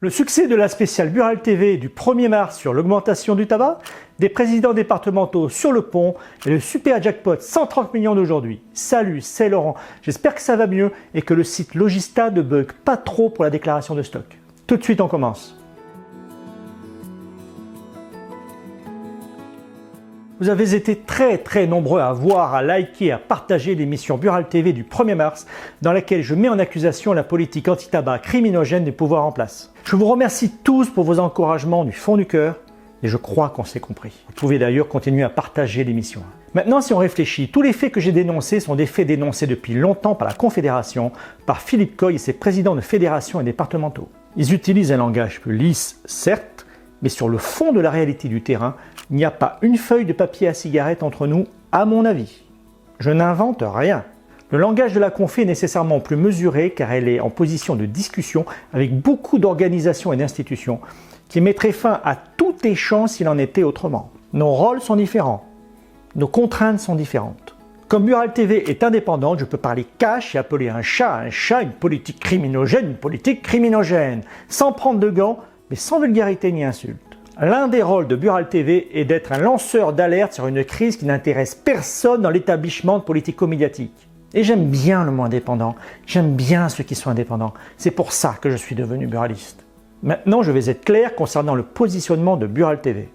Le succès de la spéciale Burale TV du 1er mars sur l'augmentation du tabac, des présidents départementaux sur le pont et le super jackpot 130 millions d'aujourd'hui. Salut, c'est Laurent, j'espère que ça va mieux et que le site Logista ne bug pas trop pour la déclaration de stock. Tout de suite on commence. Vous avez été très nombreux à voir, à liker, à partager l'émission Burale TV du 1er mars dans laquelle je mets en accusation la politique anti-tabac criminogène du pouvoir en place. Je vous remercie tous pour vos encouragements du fond du cœur et je crois qu'on s'est compris. Vous pouvez d'ailleurs continuer à partager l'émission. Maintenant, si on réfléchit, tous les faits que j'ai dénoncés sont des faits dénoncés depuis longtemps par la Confédération, par Philippe Coy et ses présidents de fédérations et départementaux. Ils utilisent un langage plus lisse, certes, mais sur le fond de la réalité du terrain, il n'y a pas une feuille de papier à cigarette entre nous, à mon avis. Je n'invente rien. Le langage de la Confé est nécessairement plus mesuré car elle est en position de discussion avec beaucoup d'organisations et d'institutions qui mettraient fin à tout échange s'il en était autrement. Nos rôles sont différents. Nos contraintes sont différentes. Comme Burale TV est indépendante, je peux parler cash et appeler un chat, une politique criminogène, sans prendre de gants, mais sans vulgarité ni insulte. L'un des rôles de Burale TV est d'être un lanceur d'alerte sur une crise qui n'intéresse personne dans l'établissement politico-médiatique. Et j'aime bien le mot indépendant, j'aime bien ceux qui sont indépendants. C'est pour ça que je suis devenu buraliste. Maintenant, je vais être clair concernant le positionnement de Burale TV.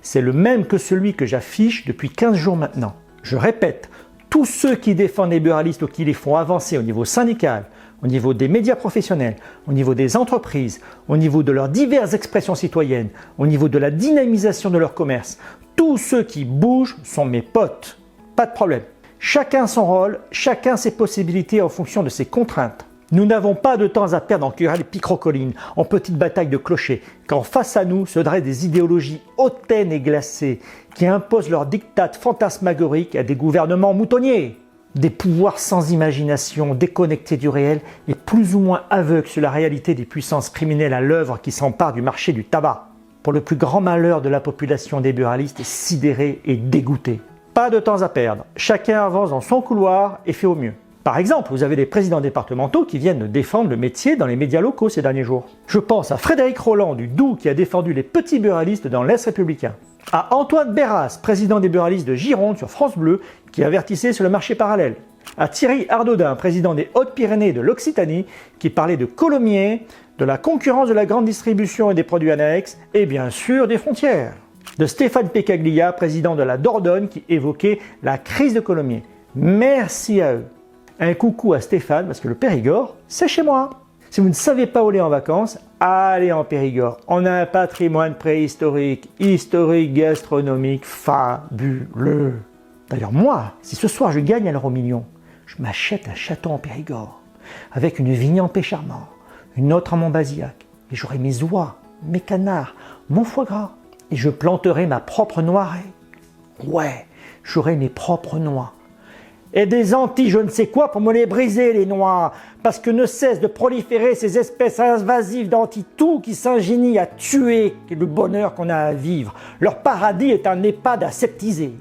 C'est le même que celui que j'affiche depuis 15 jours maintenant. Je répète, tous ceux qui défendent les buralistes ou qui les font avancer au niveau syndical, au niveau des médias professionnels, au niveau des entreprises, au niveau de leurs diverses expressions citoyennes, au niveau de la dynamisation de leur commerce, tous ceux qui bougent sont mes potes. Pas de problème. Chacun son rôle, chacun ses possibilités en fonction de ses contraintes. Nous n'avons pas de temps à perdre en querelles picrocolines, en petites batailles de clochers, quand face à nous se dressent des idéologies hautaines et glacées qui imposent leurs dictats fantasmagoriques à des gouvernements moutonniers. Des pouvoirs sans imagination, déconnectés du réel et plus ou moins aveugles sur la réalité des puissances criminelles à l'œuvre qui s'emparent du marché du tabac. Pour le plus grand malheur de la population des buralistes sidérée et dégoûtée. Pas de temps à perdre, chacun avance dans son couloir et fait au mieux. Par exemple, vous avez des présidents départementaux qui viennent défendre le métier dans les médias locaux ces derniers jours. Je pense à Frédéric Rolland du Doubs qui a défendu les petits buralistes dans l'Est républicain. À Antoine Berras, président des buralistes de Gironde sur France Bleu, qui avertissait sur le marché parallèle. À Thierry Ardaudin, président des Hautes-Pyrénées de l'Occitanie, qui parlait de Colomiers, de la concurrence de la grande distribution et des produits annexes, et bien sûr des frontières. De Stéphane Pécaglia, président de la Dordogne, qui évoquait la crise de Colomiers. Merci à eux. Un coucou à Stéphane, parce que le Périgord, c'est chez moi. Si vous ne savez pas où aller en vacances, allez en Périgord. On a un patrimoine préhistorique, historique, gastronomique, fabuleux. D'ailleurs moi, si ce soir je gagne à l'euro million, je m'achète un château en Périgord, avec une vigne en Pécharmant, une autre en Montbazillac, et j'aurai mes oies, mes canards, mon foie gras, et je planterai ma propre noirie. Ouais, j'aurai mes propres noix. Et des Antilles je ne sais quoi pour me les briser les noix, parce que ne cessent de proliférer ces espèces invasives d'anti-tout qui s'ingénient à tuer le bonheur qu'on a à vivre. Leur paradis est un EHPAD aseptisé.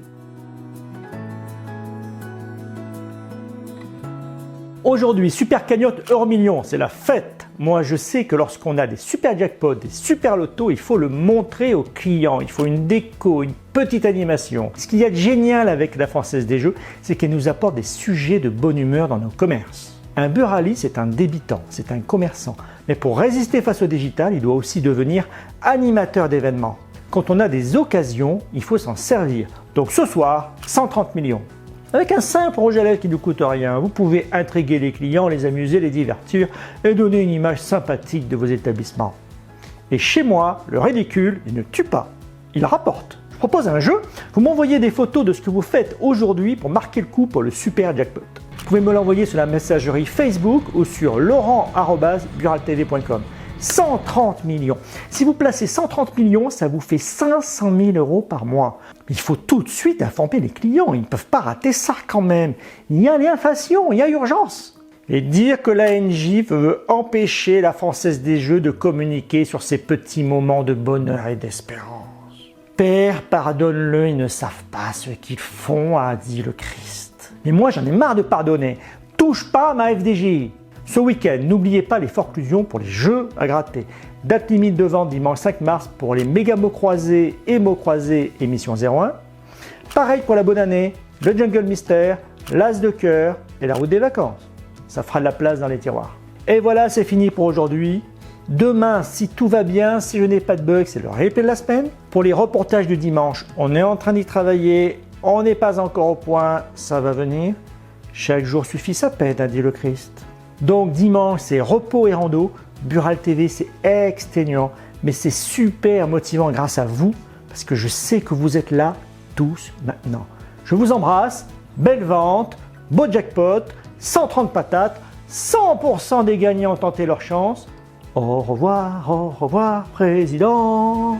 Aujourd'hui, super cagnotte euro million, c'est la fête. Moi, je sais que lorsqu'on a des super jackpots, des super lotos, il faut le montrer aux clients. Il faut une déco, une petite animation. Ce qu'il y a de génial avec la Française des Jeux, c'est qu'elle nous apporte des sujets de bonne humeur dans nos commerces. Un buraliste, c'est un débutant, c'est un commerçant. Mais pour résister face au digital, il doit aussi devenir animateur d'événements. Quand on a des occasions, il faut s'en servir. Donc ce soir, 130 millions. Avec un simple rouge à lèvres qui ne coûte rien, vous pouvez intriguer les clients, les amuser, les divertir et donner une image sympathique de vos établissements. Et chez moi, le ridicule, il ne tue pas, il rapporte. Je propose un jeu, vous m'envoyez des photos de ce que vous faites aujourd'hui pour marquer le coup pour le super jackpot. Vous pouvez me l'envoyer sur la messagerie Facebook ou sur laurent@buraletv.com. 130 millions. Si vous placez 130 millions, ça vous fait 500 000 euros par mois. Il faut tout de suite informer les clients, ils ne peuvent pas rater ça quand même. Il y a l'inflation, il y a urgence. Et dire que l'ANJ veut empêcher la Française des Jeux de communiquer sur ces petits moments de bonheur et d'espérance. Père, pardonne-le, ils ne savent pas ce qu'ils font, a dit le Christ. Mais moi j'en ai marre de pardonner. Touche pas à ma FDJ. Ce week-end, n'oubliez pas les forclusions pour les jeux à gratter. Date limite de vente dimanche 5 mars pour les méga mots croisés et mots croisés émission 01. Pareil pour la bonne année, le Jungle Mystère, l'As de cœur et la route des vacances. Ça fera de la place dans les tiroirs. Et voilà, c'est fini pour aujourd'hui. Demain, si tout va bien, si je n'ai pas de bug, c'est le replay de la semaine. Pour les reportages du dimanche, on est en train d'y travailler. On n'est pas encore au point, ça va venir. Chaque jour suffit sa peine, a dit le Christ. Donc dimanche, c'est repos et rando. Bural TV, c'est exténuant, mais c'est super motivant grâce à vous, parce que je sais que vous êtes là tous maintenant. Je vous embrasse, belle vente, beau jackpot, 130 patates, 100% des gagnants ont tenté leur chance. Au revoir, président.